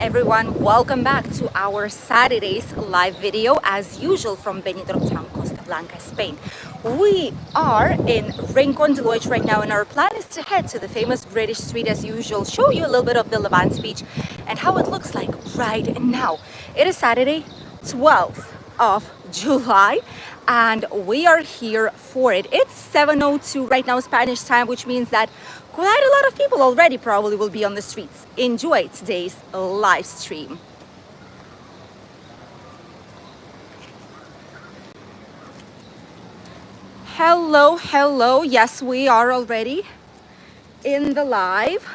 everyone, welcome back to our Saturday's live video as usual from Benidorm town, Costa Blanca, Spain. We are in Rincon de Loix right now, and our plan is to head to the famous British street as usual, show you a little bit of the Levante beach and how it looks like right now. It is Saturday, 12th of July, and we are here for it. It's 7:02 right now Spanish time, which means that quite a lot of people already probably will be on the streets. Enjoy today's live stream. Hello. Yes, we are already in the live.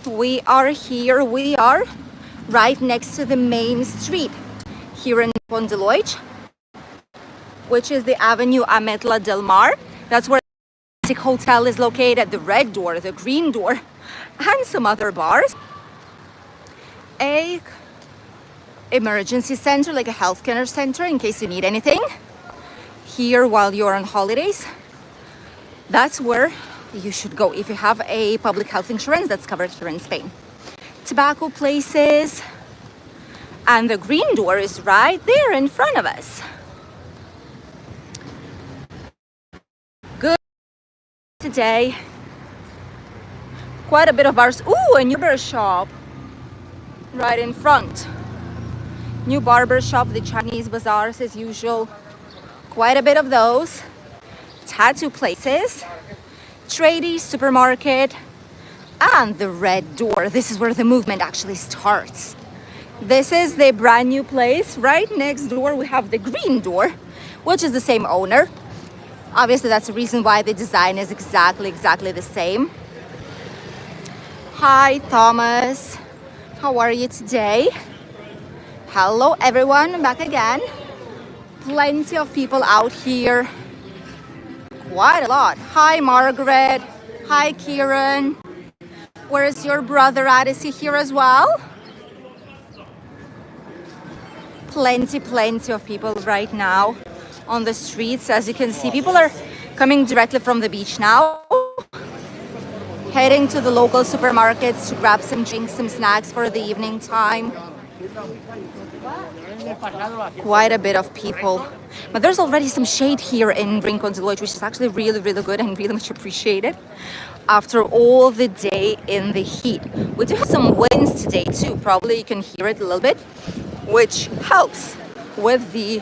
We are here. We are right next to the main street here in Rincon de Loix, which is the Avenue Ametla del Mar. That's where the hotel is located, the red door, the green door, and some other bars. A emergency center, like a healthcare center in case you need anything here while you're on holidays. That's where you should go if you have a public health insurance that's covered here in Spain. Tobacco places, and the green door is right there in front of us. Good today. Quite a bit of bars. Ooh, a new barber shop right in front. New barber shop, the Chinese bazaars as usual. Quite a bit of those. Tattoo places, tradie, supermarket, and the red door. This is where the movement actually starts. This is the brand new place. Right next door we have the green door, which is the same owner. Obviously that's the reason why the design is exactly the same. Hi Thomas, how are you today? Hello everyone, back again. Plenty of people out here. Quite a lot. Hi Margaret. Hi Kieran. Where is your brother at? Is he here as well? Plenty of people right now on the streets. As you can see, people are coming directly from the beach now, heading to the local supermarkets to grab some drinks, some snacks for the evening time. Quite a bit of people, but there's already some shade here in Rincon de Loix, which is actually really good and really much appreciated after all the day in the heat. We do have some winds today too, probably you can hear it a little bit, which helps with the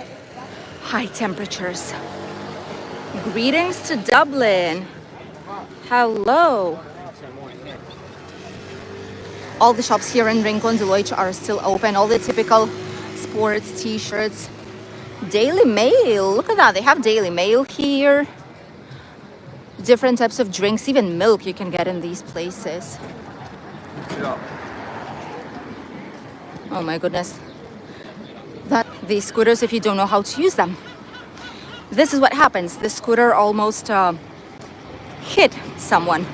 high temperatures. Greetings to Dublin. Hello. All the shops here in Rincon de Loix are still open. All the typical sports t-shirts. Daily Mail. Look at that. They have Daily Mail here. Different types of drinks. Even milk you can get in these places. Oh my goodness. These scooters, if you don't know how to use them, this is what happens. The scooter almost hit someone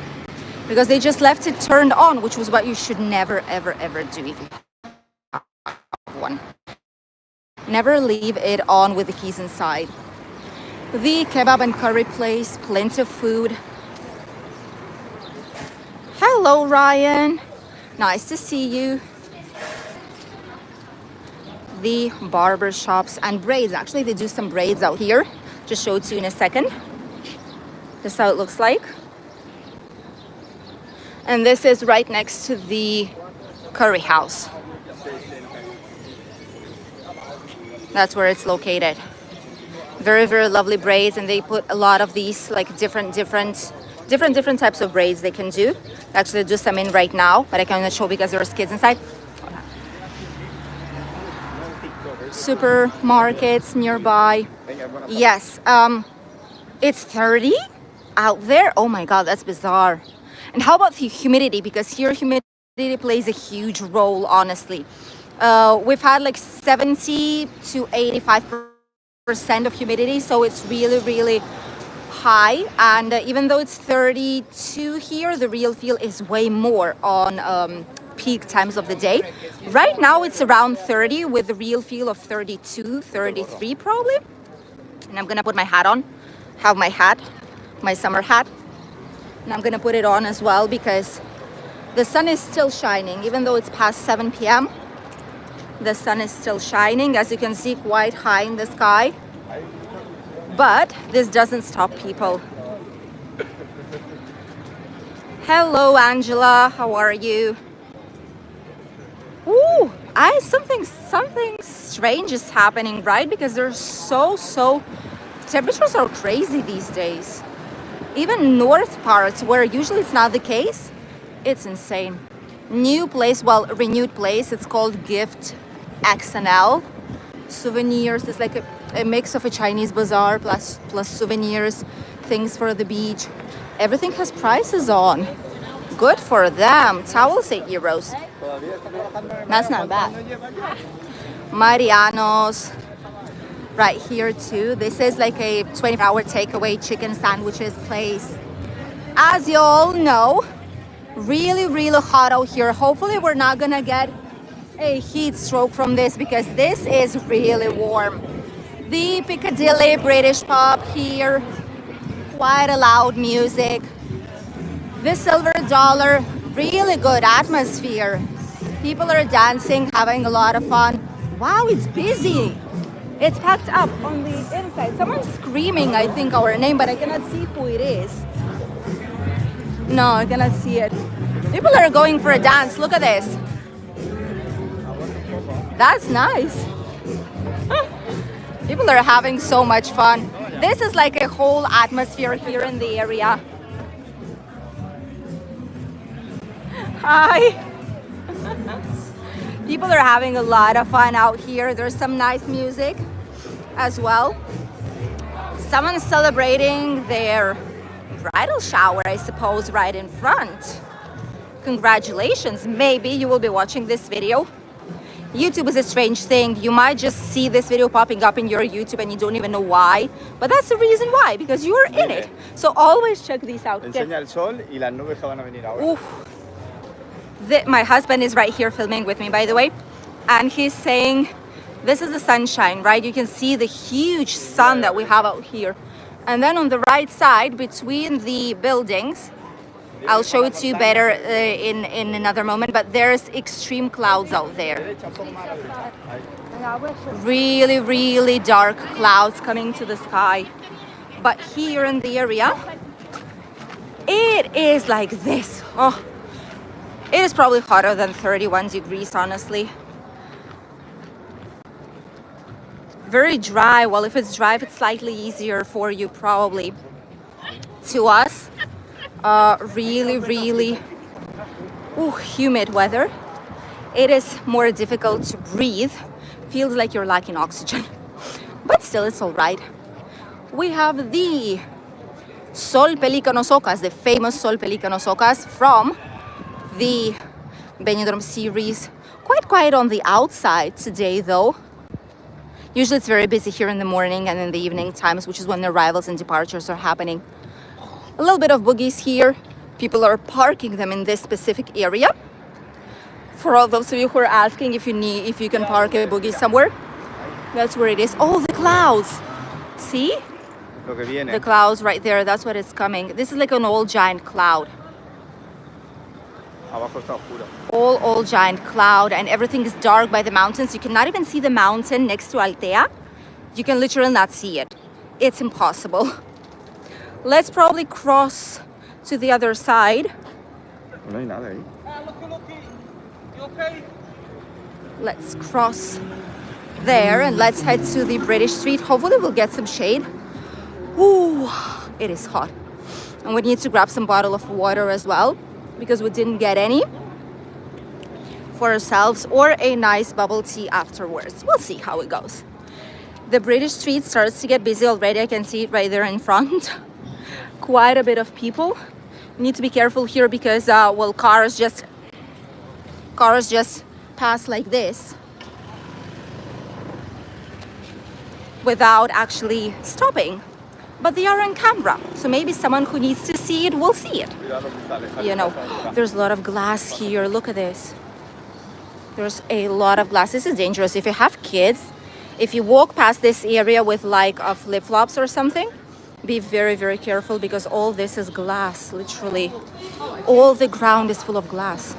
because they just left it turned on, which was what you should never ever do if you have one. Never leave it on with the keys inside. The kebab and curry place, plenty of food. Hello Ryan, nice to see you. The barber shops and braids. Actually, they do some braids out here. Just show it to you in a second. This is how it looks like. And this is right next to the curry house. That's where it's located. Very lovely braids, and they put a lot of these like different types of braids they can do. Actually, do some in right now, but I cannot show because there's kids inside. Supermarkets nearby. Yes, it's 30 out there. Oh my god, that's bizarre. And how about the humidity? Because here humidity plays a huge role, honestly. We've had like 70 to 85% of humidity, so it's really high. And even though it's 32 here, the real feel is way more on peak times of the day. Right now it's around 30 with the real feel of 32, 33 probably. And I'm gonna put my hat on. Have my hat, my summer hat. And I'm gonna put it on as well because The sun is still shining, even though it's past 7 p.m. The sun is still shining, as you can see, quite high in the sky. But this doesn't stop people. Hello, Angela. How are you? Ooh, something strange is happening, right? Because there's so temperatures are crazy these days. Even north parts, where usually it's not the case, it's insane. New place, well, renewed place. It's called Gift XNL. Souvenirs. It's like a mix of a Chinese bazaar plus souvenirs, things for the beach. Everything has prices on. Good for them. Towels, 8 euros. That's not bad. Mariano's. Right here too. This is like a 24-hour takeaway chicken sandwiches place. As you all know, really hot out here. Hopefully we're not gonna get a heat stroke from this because this is really warm. The Piccadilly British pub here. Quite a loud music. The Silver Dollar, really good atmosphere. People are dancing, having a lot of fun. Wow, it's busy. It's packed up on the inside. Someone's screaming, I think, our name, but I cannot see who it is. No, I cannot see it. People are going for a dance. Look at this. That's nice. People are having so much fun. This is like a whole atmosphere here in the area. Hi. People are having a lot of fun out here. There's some nice music as well. Someone's celebrating their bridal shower, I suppose, right in front. Congratulations. Maybe you will be watching this video. YouTube is a strange thing. You might just see this video popping up in your YouTube and you don't even know why. But that's the reason why, because you're in it. So always check these out. Enseña el sol y las nubes que van a venir ahora. Oof. My husband is right here filming with me, by the way. And he's saying, this is the sunshine, right? You can see the huge sun that we have out here. And then on the right side, between the buildings, I'll show it to you better in another moment, but there's extreme clouds out there. Really dark clouds coming to the sky. But here in the area, it is like this. Oh, it is probably hotter than 31 degrees, honestly. Very dry. Well, if it's dry, it's slightly easier for you, probably. To us, really humid weather. It is more difficult to breathe. Feels like you're lacking oxygen. But still, it's all right. We have the Sol Pelícanos Ocas, the famous Sol Pelícanos Ocas from the Benidorm series. Quite quiet on the outside today, though. Usually it's very busy here in the morning and in the evening times, which is when the arrivals and departures are happening. A little bit of boogies here. People are parking them in this specific area. For all those of you who are asking if you can park a boogie somewhere, that's where it is. Oh, the clouds. See? The clouds right there, that's what it's coming. This is like an old giant cloud. All giant cloud, and everything is dark by the mountains. You cannot even see the mountain next to Altea. You can literally not see it. It's impossible. Let's probably cross to the other side. Let's cross there and let's head to the British Street. Hopefully we'll get some shade. Ooh, it is hot. And we need to grab some bottle of water as well, because we didn't get any for ourselves, or a nice bubble tea afterwards. We'll see how it goes. The British Street starts to get busy already. I can see it right there in front. Quite a bit of people. We need to be careful here because, well, cars just pass like this without actually stopping. But they are on camera, so maybe someone who needs to see it will see it. You know, there's a lot of glass here. Look at this. There's a lot of glass. This is dangerous. If you have kids, if you walk past this area with like flip-flops or something, be very, very careful because all this is glass, literally. All the ground is full of glass.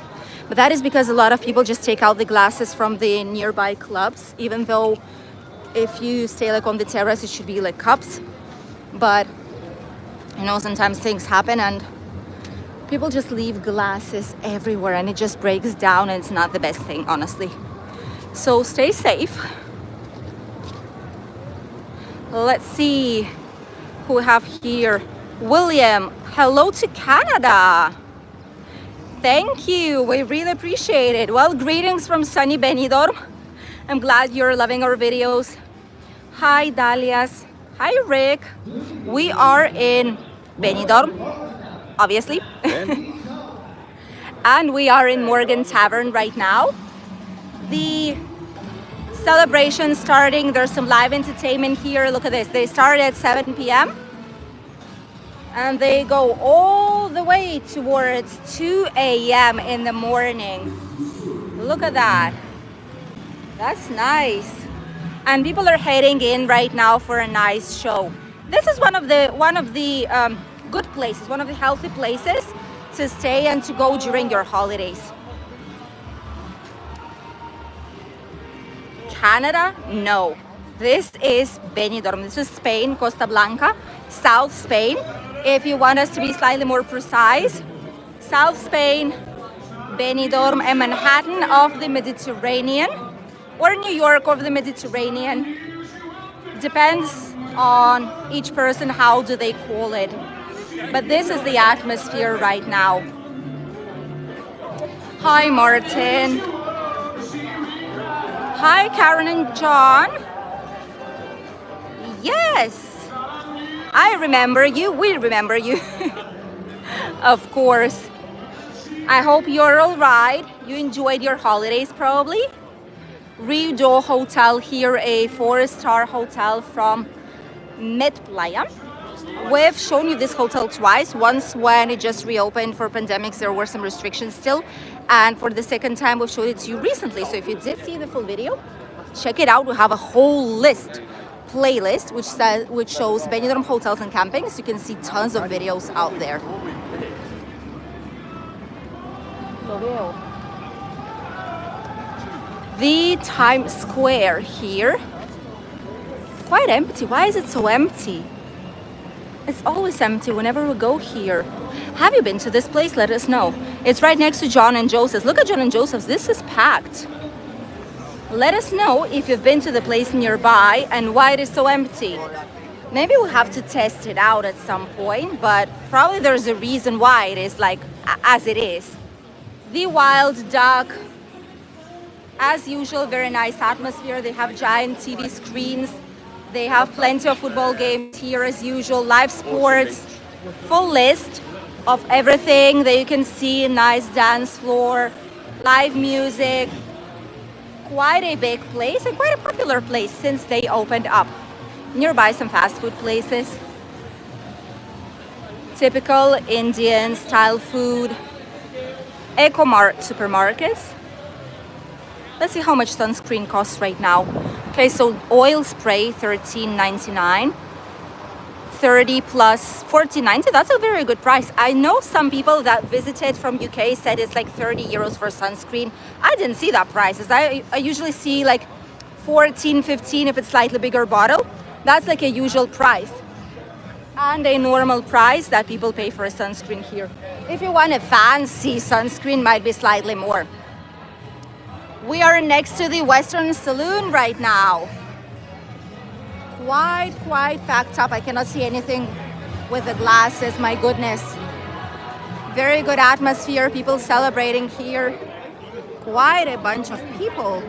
But that is because a lot of people just take out the glasses from the nearby clubs, even though if you stay like on the terrace, it should be like cups. But you know, sometimes things happen and people just leave glasses everywhere and it just breaks down and it's not the best thing, honestly. So stay safe. Let's see who we have here. William, hello to Canada. Thank you, we really appreciate it. Well, greetings from sunny Benidorm. I'm glad you're loving our videos. Hi, Dalias. Hi, Rick. We are in Benidorm, obviously. And we are in Morgan Tavern right now. The celebration starting, there's some live entertainment here. Look at this, they start at 7 p.m. and they go all the way towards 2 a.m. in the morning. Look at that. That's nice. And people are heading in right now for a nice show. This is one of the good places, one of the healthy places to stay and to go during your holidays. Canada? No. This is Benidorm. This is Spain, Costa Blanca, South Spain. If you want us to be slightly more precise, South Spain, Benidorm, and Manhattan of the Mediterranean, or New York of the Mediterranean. Depends on each person how do they call it. But this is the atmosphere right now. Hi, Martin. Hi, Karen and John. Yes, I remember you. We remember you. Of course. I hope you're all right. You enjoyed your holidays probably. Rio Hotel here, a 4-star hotel from Met Playa. We've shown you this hotel twice. Once when it just reopened for pandemics, there were some restrictions still. And for the second time, we've showed it to you recently. So if you did see the full video, check it out. We have a whole playlist, which shows Benidorm hotels and campings. You can see tons of videos out there. The Times Square here, quite empty. Why is it so empty? It's always empty whenever we go here. Have you been to this place? Let us know. It's right next to John and Joseph's. Look at John and Joseph's. This is packed. Let us know if you've been to the place nearby and why it is so empty. Maybe we'll have to test it out at some point, but probably there's a reason why it is like as it is. The Wild Duck, as usual, very nice atmosphere. They have giant TV screens. They have plenty of football games here as usual, live sports, full list of everything that you can see, nice dance floor, live music. Quite a big place and quite a popular place since they opened up. Nearby some fast food places. Typical Indian style food. Ecomart supermarkets. Let's see how much sunscreen costs right now. Okay, so oil spray $13.99, 30 plus $14.90. That's a very good price. I know some people that visited from UK said it's like 30 euros for sunscreen. I didn't see that prices. I usually see like 14, 15 if it's slightly bigger bottle. That's like a usual price. And a normal price that people pay for a sunscreen here. If you want a fancy sunscreen, might be slightly more. We are next to the Western Saloon right now. Quite packed up. I cannot see anything with the glasses, my goodness. Very good atmosphere, people celebrating here. Quite a bunch of people.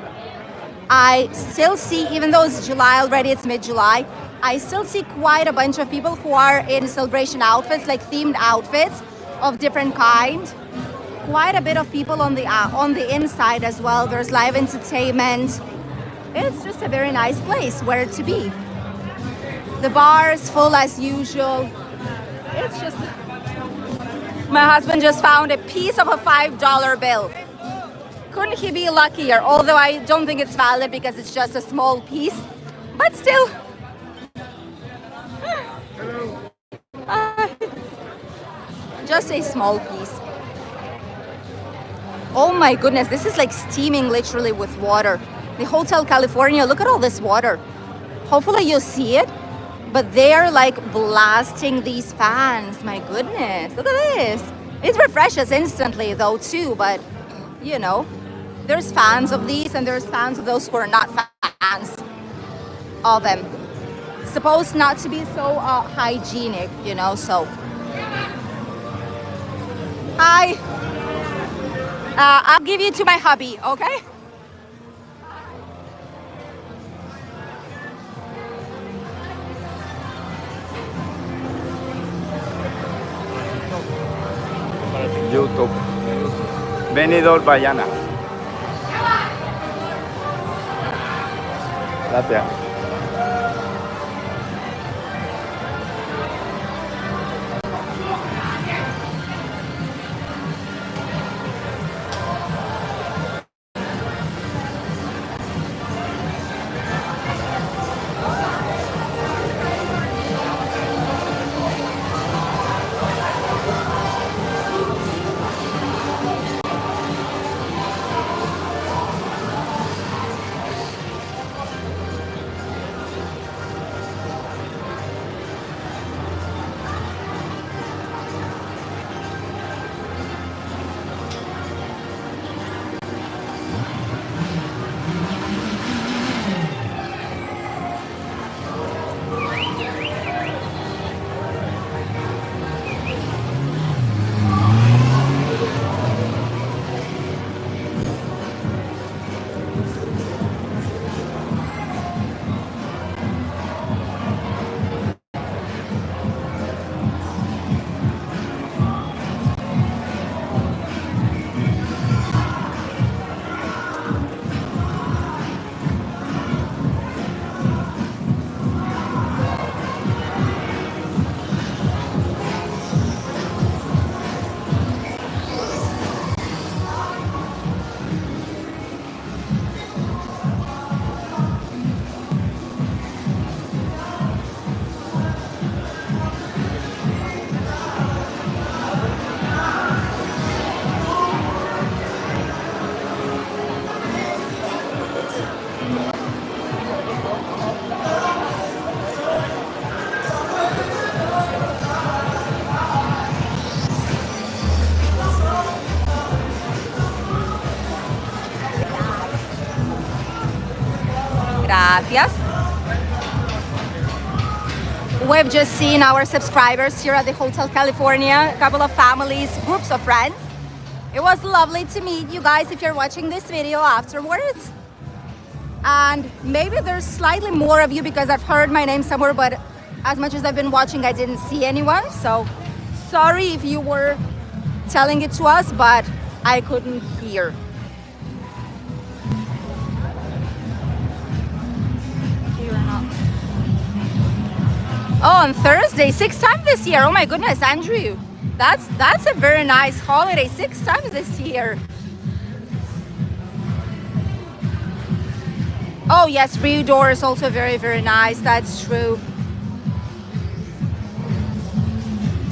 I still see, even though it's July already, it's mid-July, I still see quite a bunch of people who are in celebration outfits, like themed outfits of different kind. Quite a bit of people on the inside as well. There's live entertainment. It's just a very nice place where to be. The bar is full as usual. It's just... My husband just found a piece of a $5 bill. Couldn't he be luckier? Although I don't think it's valid because it's just a small piece. But still. just a small piece. Oh my goodness, this is like steaming literally with water. The Hotel California, look at all this water. Hopefully you'll see it, but they're like blasting these fans. My goodness, look at this. It refreshes instantly though too, but you know, there's fans of these and there's fans of those who are not fans of them. Supposed not to be so hygienic, you know, so. Hi. I'll give you to my hubby, okay? YouTube. Benidorm, Bayana. Gracias. Gracias. We've just seen our subscribers here at the Hotel California, a couple of families, groups of friends. It was lovely to meet you guys if you're watching this video afterwards. And maybe there's slightly more of you because I've heard my name somewhere, but as much as I've been watching, I didn't see anyone. So sorry if you were telling it to us, but I couldn't hear. Oh, on Thursday, 6th time this year. Oh my goodness, Andrew. That's a very nice holiday. 6 times this year. Oh yes, Rio Door is also very, very nice. That's true.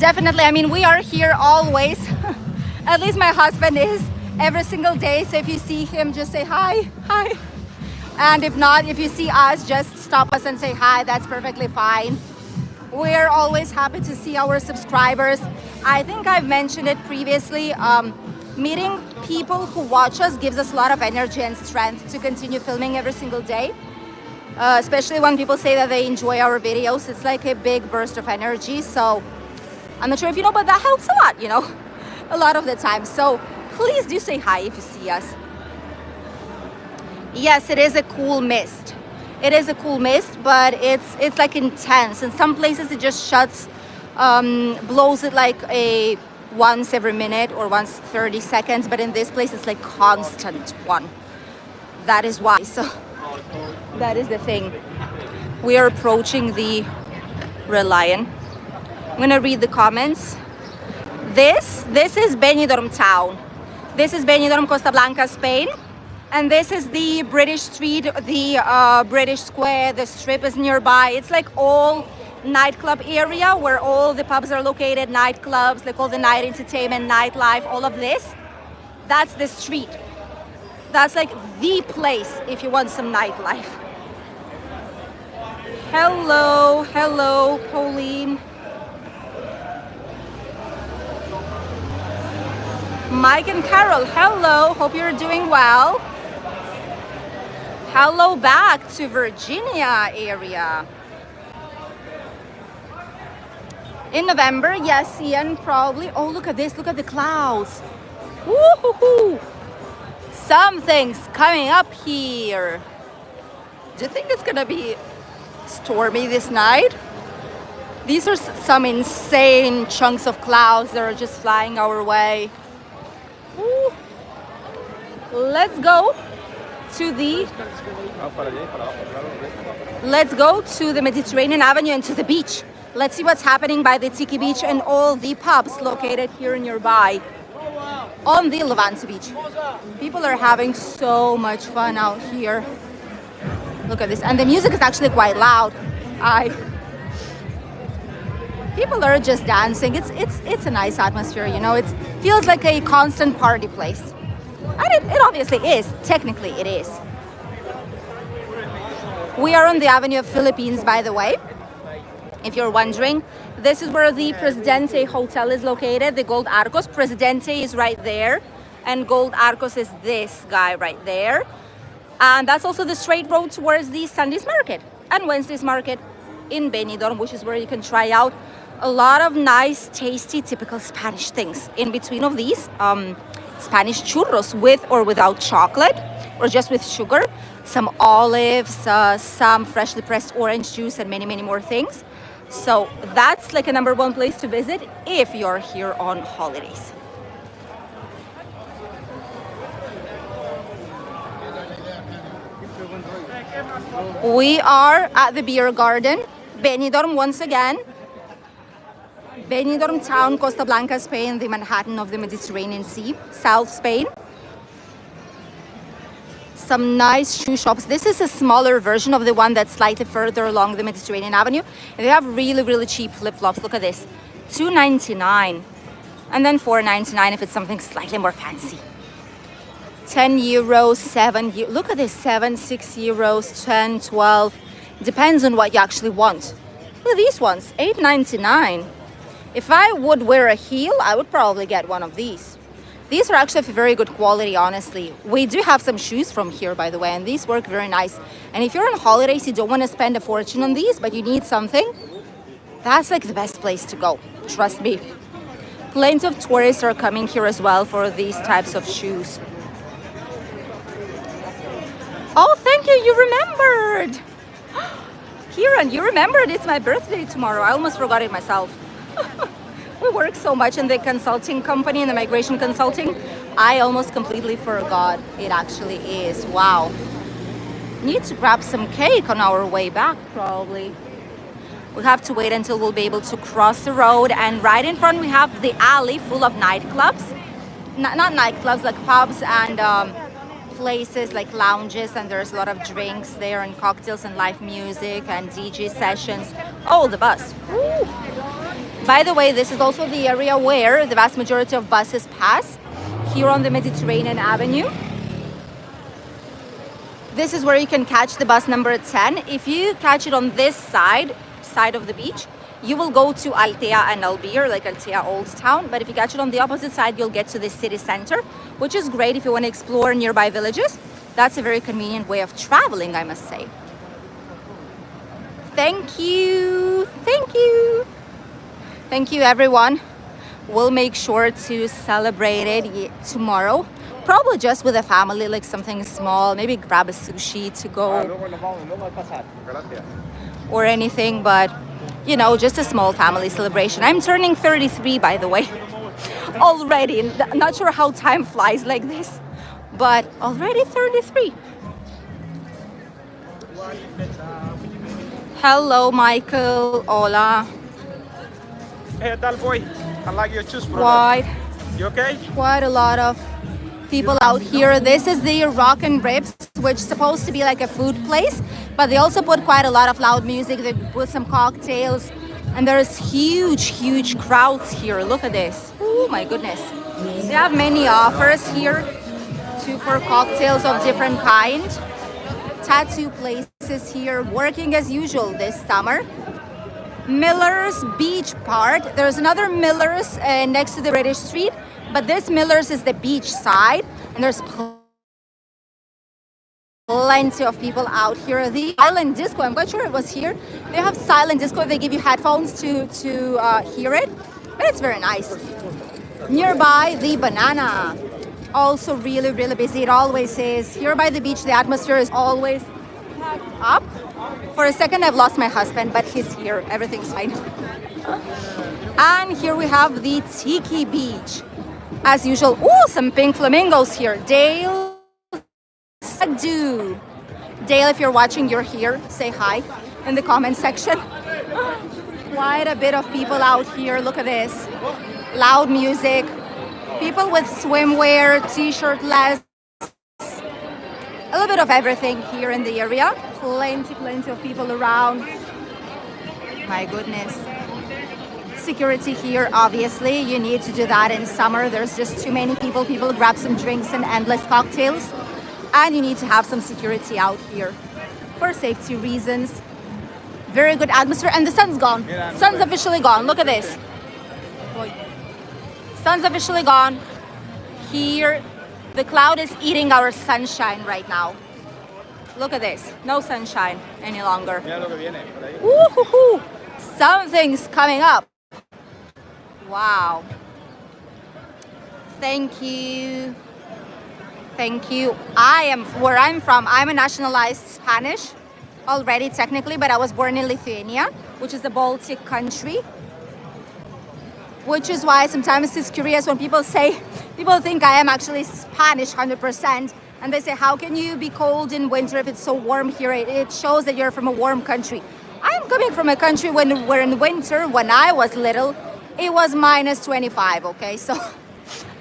Definitely. I mean, we are here always. At least my husband is every single day. So if you see him, just say hi, hi. And if not, if you see us, just stop us and say hi. That's perfectly fine. We're always happy to see our subscribers. I think I've mentioned it previously. Meeting people who watch us gives us a lot of energy and strength to continue filming every single day. Especially when people say that they enjoy our videos. It's like a big burst of energy. So I'm not sure if you know, but that helps a lot, you know, a lot of the time. So please do say hi if you see us. Yes, it is a cool mist. It is a cool mist, but it's like intense. In some places it just shuts, blows it like a once every minute or once 30 seconds. But in this place it's like constant one. That is why. So that is the thing. We are approaching the Red Lion. I'm gonna read the comments. This is Benidorm town. This is Benidorm, Costa Blanca, Spain. And this is the British street, the British square, the strip is nearby. It's like all nightclub area where all the pubs are located, nightclubs, like all the night entertainment, nightlife, all of this. That's the street. That's like the place if you want some nightlife. Hello, hello, Pauline. Mike and Carol, hello. Hope you're doing well. Hello back to Virginia area. In November, yes, Ian, probably. Oh, look at this. Look at the clouds. Woo-hoo-hoo. Something's coming up here. Do you think it's gonna be stormy this night? These are some insane chunks of clouds that are just flying our way. Woo. Let's go to the Mediterranean Avenue and to the beach. Let's see what's happening by the Tiki Beach and all the pubs located here nearby on the Levante beach. People are having so much fun out here. Look at this, and the music is actually quite loud. People are just dancing. It's a nice atmosphere, you know. It feels like a constant party place, and it obviously is. Technically, it is. We are on the Avenue of Philippines, by the way. If you're wondering, this is where the Presidente Hotel is located, the Gold Arcos. Presidente is right there, and Gold Arcos is this guy right there. And that's also the straight road towards the Sunday's Market and Wednesday's Market in Benidorm, which is where you can try out a lot of nice, tasty, typical Spanish things. In between of these, Spanish churros with or without chocolate, or just with sugar, some olives, some freshly pressed orange juice, and many, many more things. So that's like a #1 place to visit if you're here on holidays. We are at the beer garden, Benidorm once again. Benidorm town, Costa Blanca, Spain, the Manhattan of the Mediterranean Sea, South Spain. Some nice shoe shops. This is a smaller version of the one that's slightly further along the Mediterranean Avenue. They have really, really cheap flip-flops. Look at this, $2.99, and then $4.99 if it's something slightly more fancy. 10 euros, 7 euros. Look at this, 7, 6 euros, 10, 12. Depends on what you actually want. Look at these ones, $8.99. If I would wear a heel, I would probably get one of these. These are actually of very good quality, honestly. We do have some shoes from here, by the way, and these work very nice. And if you're on holidays, you don't want to spend a fortune on these, but you need something, that's like the best place to go. Trust me. Plenty of tourists are coming here as well for these types of shoes. Oh, thank you, you remembered. Kieran, you remembered it's my birthday tomorrow. I almost forgot it myself. We work so much in the consulting company, in the migration consulting. I almost completely forgot it actually is. Wow. Need to grab some cake on our way back, probably. We'll have to wait until we'll be able to cross the road. And right in front, we have the alley full of nightclubs. Not nightclubs, like pubs and places like lounges. And there's a lot of drinks there and cocktails and live music and DJ sessions. Oh, the bus. Woo. By the way, this is also the area where the vast majority of buses pass, here on the Mediterranean Avenue. This is where you can catch the bus number 10. If you catch it on this side of the beach, you will go to Altea and Albir, like Altea Old Town. But if you catch it on the opposite side, you'll get to the city center, which is great if you want to explore nearby villages. That's a very convenient way of traveling, I must say. Thank you. Thank you. Thank you, everyone. We'll make sure to celebrate it tomorrow. Probably just with a family, like something small. Maybe grab a sushi to go or anything, but you know, just a small family celebration. I'm turning 33, by the way, already. Not sure how time flies like this, but already 33. Hello, Michael. Hola. Hey, tal boy? I like your shoes, brother. Quite. You okay? Quite a lot of people out here. This is the Rock and Ribs, which is supposed to be like a food place, but they also put quite a lot of loud music. They put some cocktails, and there's huge crowds here. Look at this. Oh my goodness. They have many offers here for cocktails of different kind. Tattoo places here, working as usual this summer. Miller's Beach part. There's another Miller's next to the British Street, but this Miller's is the beach side, and there's plenty of people out here. The silent disco, I'm quite sure it was here. They have silent disco. They give you headphones to hear it, but it's very nice. Nearby, the Banana. Also really busy. It always is. Here by the beach, the atmosphere is always packed up. For a second, I've lost my husband, but he's here. Everything's fine. And here we have the Tiki Beach. As usual, ooh, some pink flamingos here. Dale, do. Dale, if you're watching, you're here. Say hi in the comment section. Quite a bit of people out here. Look at this. Loud music. People with swimwear, t-shirtless. A little bit of everything here in the area. Plenty of people around. My goodness. Security here, obviously. You need to do that in summer. There's just too many people. People grab some drinks and endless cocktails. And you need to have some security out here for safety reasons. Very good atmosphere. And the sun's gone. Sun's officially gone. Look at this. Sun's officially gone. Here, the cloud is eating our sunshine right now. Look at this. No sunshine any longer. Woo-hoo-hoo. Something's coming up. Wow. Thank you. Thank you. Where I'm from, I'm a nationalized Spanish already technically, but I was born in Lithuania, which is a Baltic country. Which is why sometimes it's curious when people think I am actually Spanish 100%. And they say, how can you be cold in winter if it's so warm here? It shows that you're from a warm country. I'm coming from a country where in winter, when I was little, it was minus 25, okay? So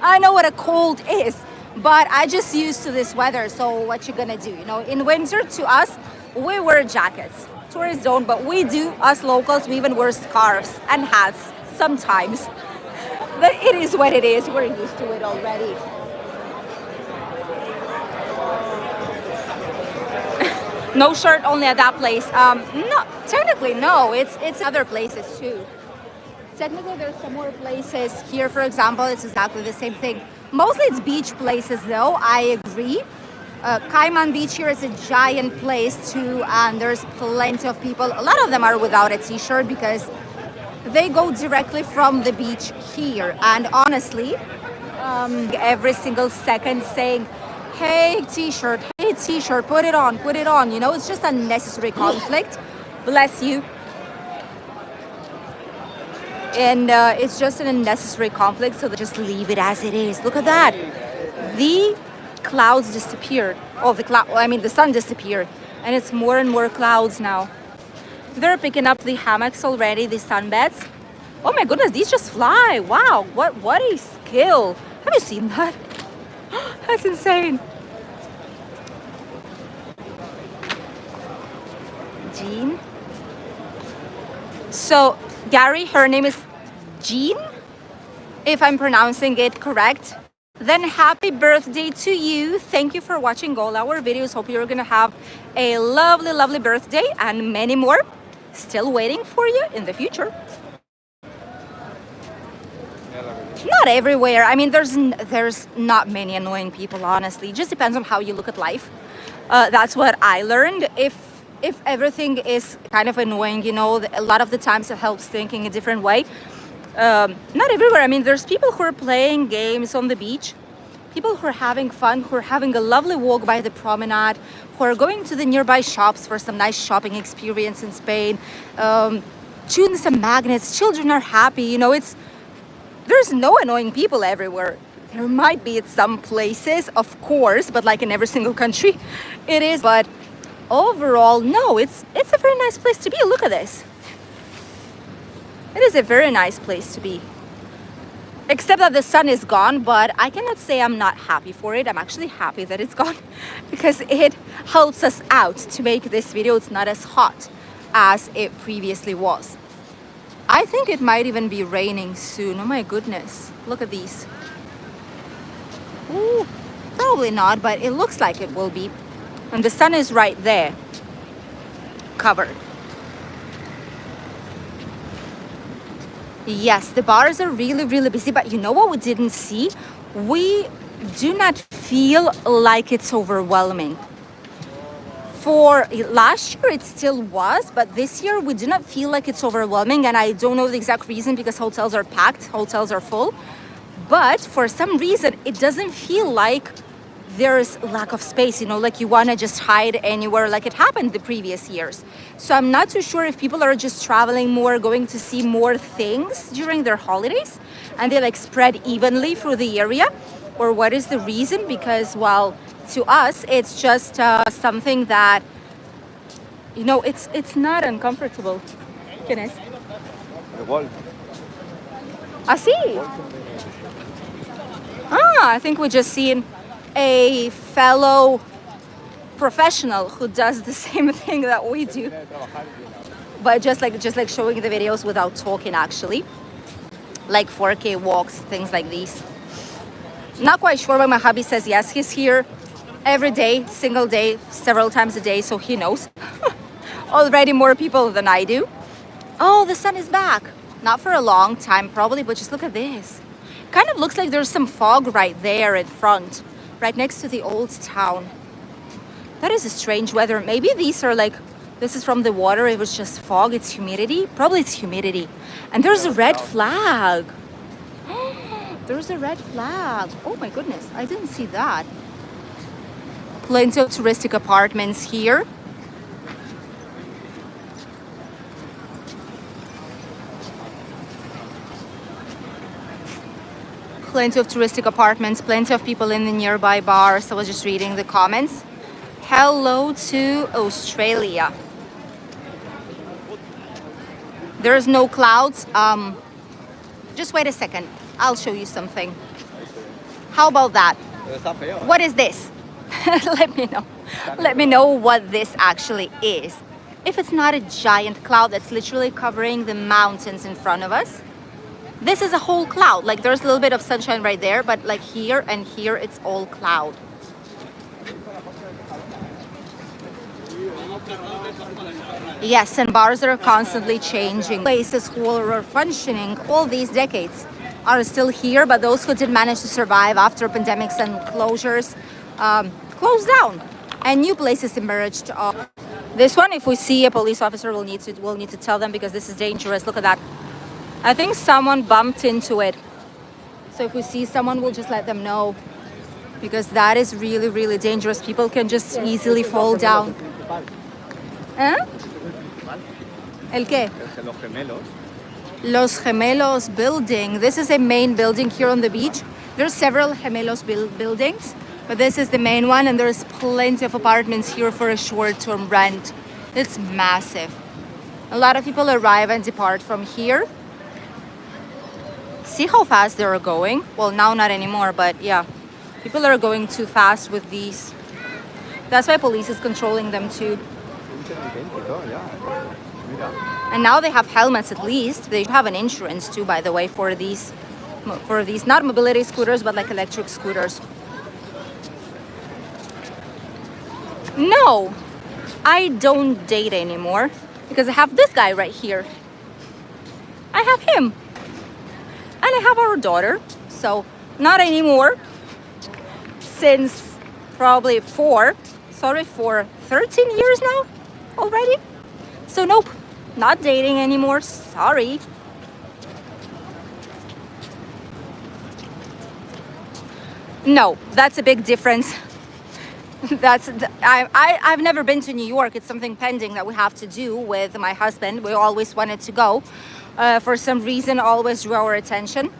I know what a cold is, but I just used to this weather. So what you gonna do? You know, in winter to us, we wear jackets. Tourists don't, but we do, us locals, we even wear scarves and hats. Sometimes. But it is what it is. We're used to it already. No shirt only at that place. No, technically no. It's other places too. Technically there's some more places here. For example, it's exactly the same thing. Mostly it's beach places though. I agree. Cayman Beach here is a giant place too, and there's plenty of people. A lot of them are without a t-shirt because they go directly from the beach here, and honestly, every single second saying, hey t-shirt, put it on, you know, it's just unnecessary conflict. Bless you. And it's just an unnecessary conflict, so they just leave it as it is. Look at that. The clouds disappeared. The sun disappeared, and it's more and more clouds now. They're picking up the hammocks already, the sunbeds. Oh my goodness, these just fly. Wow, what a skill. Have you seen that? That's insane. Jean. So, Gary, her name is Jean, if I'm pronouncing it correct. Then happy birthday to you. Thank you for watching all our videos. Hope you're gonna have a lovely birthday and many more still waiting for you in the future. Not everywhere. I mean, there's not many annoying people, honestly. It just depends on how you look at life. That's what I learned. If everything is kind of annoying, you know, a lot of the times it helps thinking a different way. Not everywhere. I mean, there's people who are playing games on the beach, people who are having fun, who are having a lovely walk by the promenade, who are going to the nearby shops for some nice shopping experience in Spain, shooting some magnets. Children are happy, you know, there's no annoying people everywhere. There might be at some places, of course, but like in every single country, it is. But overall, no, it's a very nice place to be. Look at this. It is a very nice place to be. Except that the sun is gone, but I cannot say I'm not happy for it. I'm actually happy that it's gone because it helps us out to make this video. It's not as hot as it previously was. I think it might even be raining soon. Oh my goodness. Look at these. Ooh, probably not, but it looks like it will be. And the sun is right there, covered. Yes, the bars are really, really busy, but you know what we didn't see? We do not feel like it's overwhelming. For last year, it still was, but this year we do not feel like it's overwhelming, and I don't know the exact reason because hotels are packed, hotels are full. But for some reason, it doesn't feel like there's lack of space, you know, like you want to just hide anywhere like it happened the previous years. So I'm not too sure if people are just traveling more, going to see more things during their holidays, and they like spread evenly through the area, or what is the reason? Because, well, to us, it's just something that, you know, it's not uncomfortable. ¿Quién es? Así. I think we just seen a fellow professional who does the same thing that we do, but just like showing the videos without talking, actually, like 4K walks, things like these. Not quite sure, but my hubby says yes, he's here every day, single day, several times a day, so he knows. Already more people than I do. Oh, the sun is back. Not for a long time probably, but just look at this. Kind of looks like there's some fog right there in front, right next to the old town. That is a strange weather. Maybe these are like, this is from the water, it was just fog, it's humidity. Probably it's humidity. And there's a red flag. There's a red flag. Oh my goodness, I didn't see that. Plenty of touristic apartments here. Plenty of touristic apartments, plenty of people in the nearby bars. I was just reading the comments. Hello to Australia. There's no clouds. Just wait a second. I'll show you something. How about that? What is this? Let me know. Let me know what this actually is. If it's not a giant cloud that's literally covering the mountains in front of us, this is a whole cloud. Like there's a little bit of sunshine right there, but like here and here, it's all cloud. Yes, and bars are constantly changing. Places who were functioning all these decades are still here, but those who did manage to survive after pandemics and closures closed down, and new places emerged. This one, if we see a police officer, we'll need to tell them because this is dangerous. Look at that. I think someone bumped into it. So if we see someone, we'll just let them know because that is really, really dangerous. People can just easily fall down. ¿Eh? ¿El qué? Los Gemelos. Los Gemelos building. This is a main building here on the beach. There's several Gemelos buildings, but this is the main one, and there's plenty of apartments here for a short-term rent. It's massive. A lot of people arrive and depart from here. See how fast they're going? Well, now not anymore, but yeah. People are going too fast with these. That's why police is controlling them too. And now they have helmets at least. They have an insurance too, by the way, for these not mobility scooters, but like electric scooters. No, I don't date anymore because I have this guy right here. I have him. And I have our daughter, so not anymore. Since probably for 13 years now already. So nope, not dating anymore, sorry. No, that's a big difference. I've never been to New York. It's something pending that we have to do with my husband. We always wanted to go. For some reason, always drew our attention.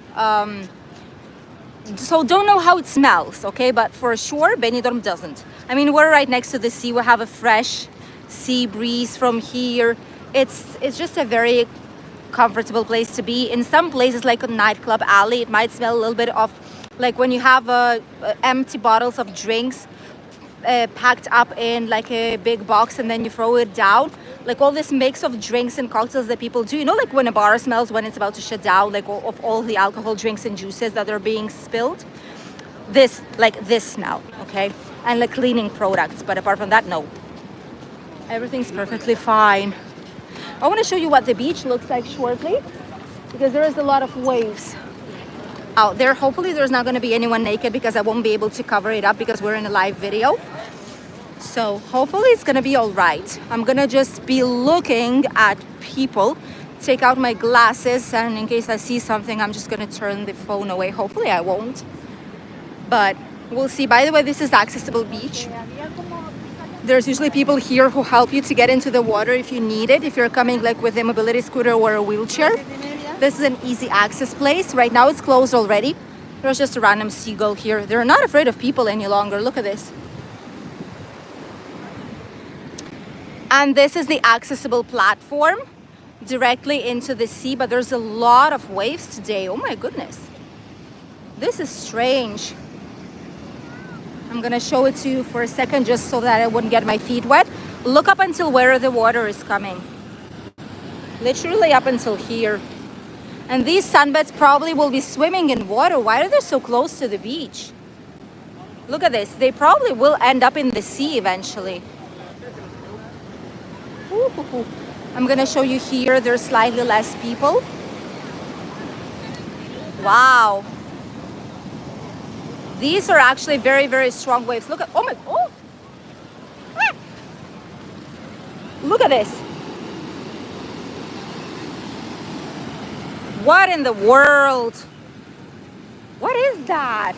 So don't know how it smells, okay? But for sure, Benidorm doesn't. I mean, we're right next to the sea. We have a fresh sea breeze from here. It's just a very comfortable place to be. In some places, like a nightclub alley, it might smell a little bit of like when you have empty bottles of drinks packed up in like a big box and then you throw it down. Like all this mix of drinks and cocktails that people do. You know, like when a bar smells when it's about to shut down, like of all the alcohol, drinks and juices that are being spilled. This smell, okay? And like cleaning products. But apart from that, no. Everything's perfectly fine. I want to show you what the beach looks like shortly because there is a lot of waves out there. Hopefully there's not going to be anyone naked because I won't be able to cover it up because we're in a live video. So hopefully it's going to be all right. I'm going to just be looking at people, take out my glasses, and in case I see something, I'm just going to turn the phone away. Hopefully I won't. But we'll see. By the way, this is Accessible Beach. There's usually people here who help you to get into the water if you need it. If you're coming like with a mobility scooter or a wheelchair. This is an easy access place. Right now it's closed already. There's just a random seagull here. They're not afraid of people any longer. Look at this. And this is the accessible platform directly into the sea, but there's a lot of waves today. Oh my goodness. This is strange. I'm gonna show it to you for a second just so that I wouldn't get my feet wet. Look up until where the water is coming. Literally up until here. And these sunbeds probably will be swimming in water. Why are they so close to the beach? Look at this. They probably will end up in the sea eventually. Ooh. I'm gonna show you here. There's slightly less people. Wow. These are actually very, very strong waves. Look at, oh! Ah! Look at this. What in the world? What is that?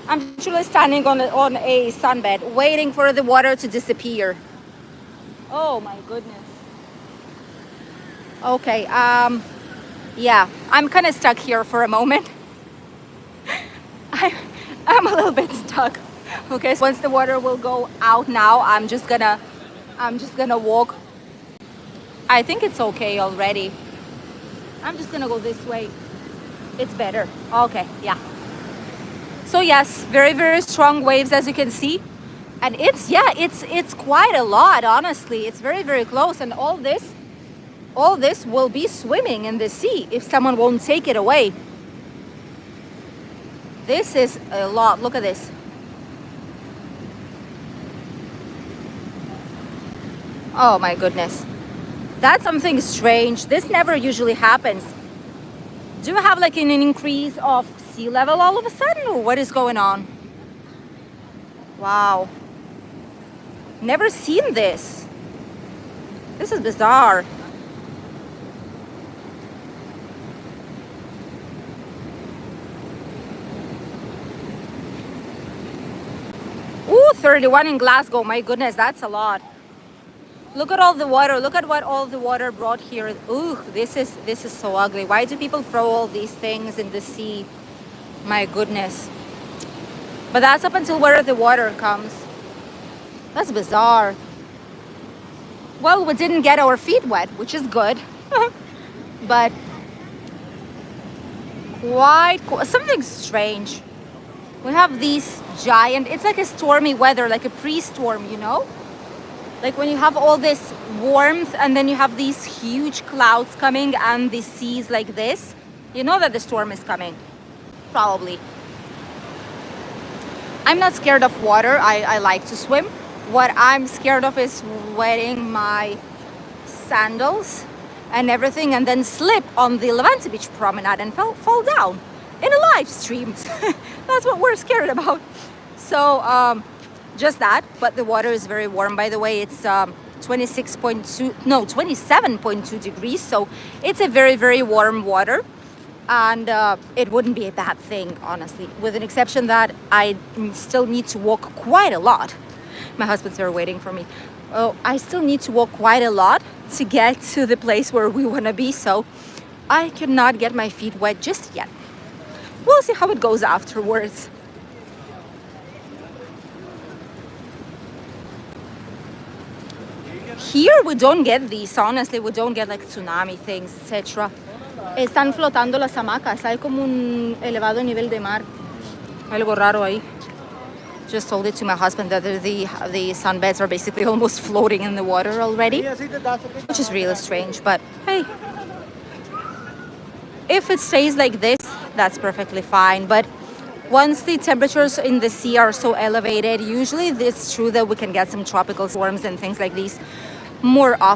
I'm actually standing on a sunbed, waiting for the water to disappear. Oh my goodness. Okay, yeah, I'm kind of stuck here for a moment. I'm a little bit stuck. Okay, so once the water will go out now, I'm just gonna walk. I think it's okay already. I'm just gonna go this way. It's better. Okay, yeah. So yes, very, very strong waves as you can see. And it's quite a lot, honestly. It's very, very close. And all this will be swimming in the sea if someone won't take it away. This is a lot. Look at this. Oh my goodness. That's something strange. This never usually happens. Do you have like an increase of sea level all of a sudden, or what is going on? Wow. Never seen this. This is bizarre. Ooh, 31 in Glasgow. My goodness, that's a lot. Look at all the water. Look at what all the water brought here. Ooh, this is so ugly. Why do people throw all these things in the sea? My goodness. But that's up until where the water comes. That's bizarre. Well, we didn't get our feet wet, which is good. But something strange. We have these giant, it's like a stormy weather, like a pre-storm, you know? Like when you have all this warmth and then you have these huge clouds coming and the seas like this, you know that the storm is coming. Probably. I'm not scared of water. I like to swim. What I'm scared of is wetting my sandals and everything and then slip on the Levante Beach promenade and fall down in a live stream. That's what we're scared about. So just that, but the water is very warm, by the way. It's 27.2 degrees, so it's a very, very warm water. And it wouldn't be a bad thing, honestly, with an exception that I still need to walk quite a lot. My husband's there waiting for me. Oh, I still need to walk quite a lot to get to the place where we want to be, so I cannot get my feet wet just yet. We'll see how it goes afterwards. Here we don't get these, honestly. We don't get like tsunami things, etc. Están flotando las hamacas. Hay como un elevado nivel de mar. Algo raro ahí. Just told it to my husband that the sunbeds are basically almost floating in the water already, which is really strange. But hey, if it stays like this, that's perfectly fine. But once the temperatures in the sea are so elevated, usually it's true that we can get some tropical storms and things like these more often.